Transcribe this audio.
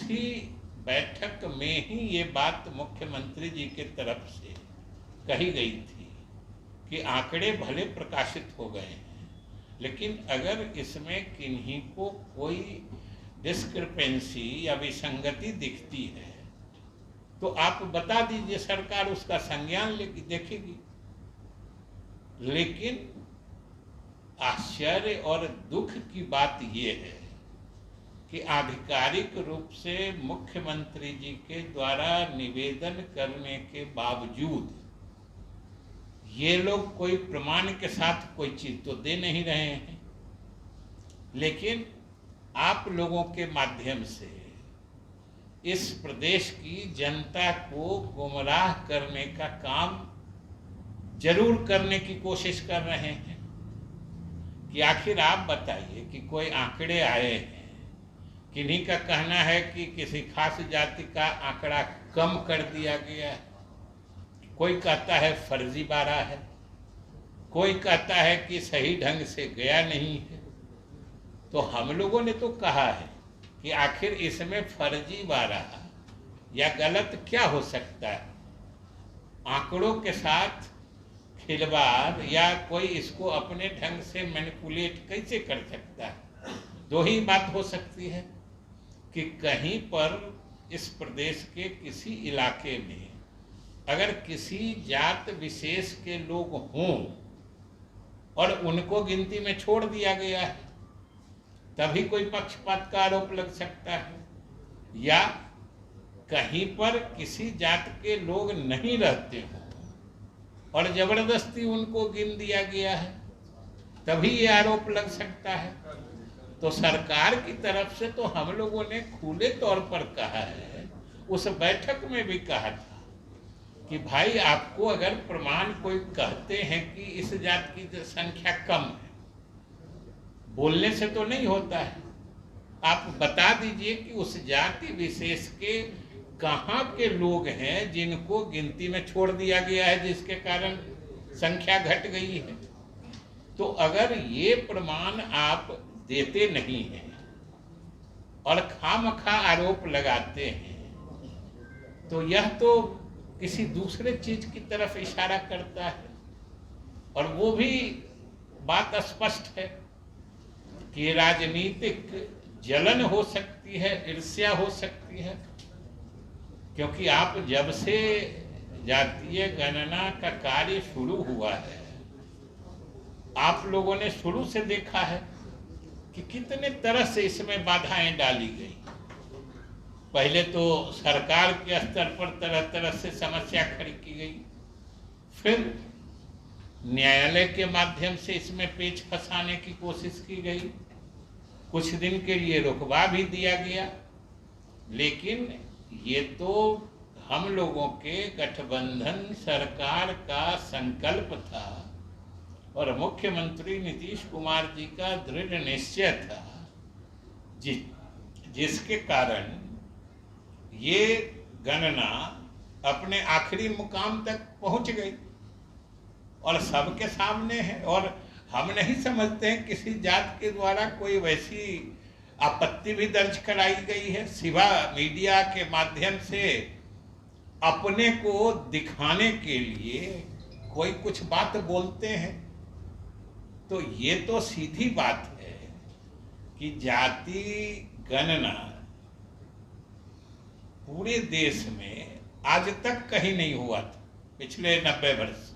उसी बैठक में ही ये बात मुख्यमंत्री जी के तरफ से कही गई थी कि आंकड़े भले प्रकाशित हो गए हैं, लेकिन अगर इसमें किन्हीं को कोई डिस्क्रिपेंसी या विसंगति दिखती है तो आप बता दीजिए, सरकार उसका संज्ञान देखेगी। लेकिन आश्चर्य और दुख की बात यह है कि आधिकारिक रूप से मुख्यमंत्री जी के द्वारा निवेदन करने के बावजूद ये लोग कोई प्रमाण के साथ कोई चीज तो दे नहीं रहे हैं, लेकिन आप लोगों के माध्यम से इस प्रदेश की जनता को गुमराह करने का काम जरूर करने की कोशिश कर रहे हैं कि आखिर आप बताइए कि कोई आंकड़े आए हैं, किन्हीं का कहना है कि किसी खास जाति का आंकड़ा कम कर दिया गया है, कोई कहता है फर्जीवाड़ा है, कोई कहता है कि सही ढंग से गया नहीं है। तो हम लोगों ने तो कहा है कि आखिर इसमें फर्जीवाड़ा या गलत क्या हो सकता है। आंकड़ों के साथ खिलवाड़ या कोई इसको अपने ढंग से मैनिपुलेट कैसे कर सकता है। दो ही बात हो सकती है कि कहीं पर इस प्रदेश के किसी इलाके में अगर किसी जात विशेष के लोग हों और उनको गिनती में छोड़ दिया गया है, तभी कोई पक्षपात का आरोप लग सकता है, या कहीं पर किसी जात के लोग नहीं रहते हों और जबरदस्ती उनको गिन दिया गया है, तभी ये आरोप लग सकता है। तो सरकार की तरफ से तो हम लोगों ने खुले तौर पर कहा है, उस बैठक में भी कहा था कि भाई आपको अगर प्रमाण कोई कहते हैं कि इस जात की संख्या कम है, बोलने से तो नहीं होता है, आप बता दीजिए कि उस जाति विशेष के कहाँ के लोग हैं जिनको गिनती में छोड़ दिया गया है, जिसके कारण संख्या घट गई है। तो अगर ये प्रमाण आप देते नहीं हैं और खामखा आरोप लगाते हैं, तो यह तो किसी दूसरे चीज की तरफ इशारा करता है। और वो भी बात स्पष्ट है कि राजनीतिक जलन हो सकती है, ईर्ष्या हो सकती है, क्योंकि आप जब से जातीय गणना का कार्य शुरू हुआ है, आप लोगों ने शुरू से देखा है कि कितने तरह से इसमें बाधाएं डाली गई। पहले तो सरकार के स्तर पर तरह तरह से समस्या खड़ी की गई, फिर न्यायालय के माध्यम से इसमें पेच फंसाने की कोशिश की गई, कुछ दिन के लिए रुकवा भी दिया गया। लेकिन ये तो हम लोगों के गठबंधन सरकार का संकल्प था और मुख्यमंत्री नीतीश कुमार जी का दृढ़ निश्चय था, जिसके कारण ये गणना अपने आखिरी मुकाम तक पहुंच गई और सबके सामने है। और हम नहीं समझते हैं किसी जात के द्वारा कोई वैसी आपत्ति भी दर्ज कराई गई है, सिवा मीडिया के माध्यम से अपने को दिखाने के लिए कोई कुछ बात बोलते हैं। तो ये तो सीधी बात है कि जाति गणना पूरे देश में आज तक कहीं नहीं हुआ था पिछले 90 वर्ष।